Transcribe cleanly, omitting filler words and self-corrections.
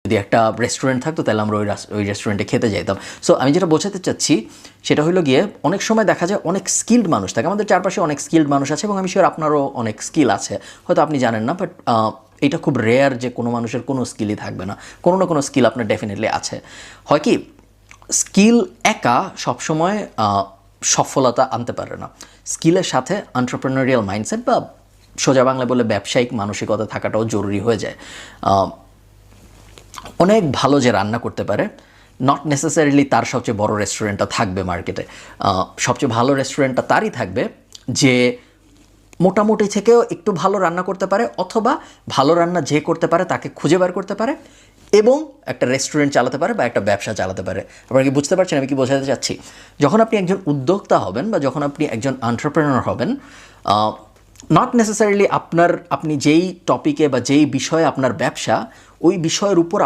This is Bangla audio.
যদি একটা রেস্টুরেন্ট থাকতো তাহলে আমরা ওই রেস্টুরেন্টে খেতে যাইতাম। সো আমি যেটা বোঝাতে চাচ্ছি সেটা হলো গিয়ে অনেক সময় দেখা যায় অনেক স্কিল্ড মানুষ থাকে, আমাদের চারপাশে অনেক স্কিল্ড মানুষ আছে এবং আমি শিওর আপনারও অনেক স্কিল আছে, হয়তো আপনি জানেন না, বাট এটা খুব রেয়ার যে কোনো মানুষের কোনো স্কিলই থাকবে না, কোনো না কোনো স্কিল আপনার ডেফিনেটলি আছে। হয় কি, স্কিল একা সবসময় সফলতা আনতে পারে না, স্কিলের সাথে এন্টারপ্রেনারিয়াল মাইন্ডসেট বা সোজা বাংলায় বলে ব্যবসায়িক মানসিকতা থাকাটাও জরুরি হয়ে যায়। অনেক ভালো যে রান্না করতে পারে, নট নেসেসারিলি তার সবচেয়ে বড় রেস্টুরেন্টটা থাকবে মার্কেটে, সবচেয়ে ভালো রেস্টুরেন্টটা তারই থাকবে যে মোটামুটি থেকেও একটু ভালো রান্না করতে পারে, অথবা ভালো রান্না যে করতে পারে তাকে খুঁজে বের করতে পারে এবং একটা রেস্টুরেন্ট চালাতে পারে বা একটা ব্যবসা চালাতে পারে। আপনারা কি বুঝতে পারছেন আমি কি বোঝাতে চাচ্ছি? যখন আপনি একজন উদ্যোক্তা হবেন বা যখন আপনি একজন এন্টারপ্রেনার হবেন, নট নেসেসারিলি আপনি যেই টপিকে বা যেই বিষয়ে আপনার ব্যবসা, ওই বিষয়ের উপর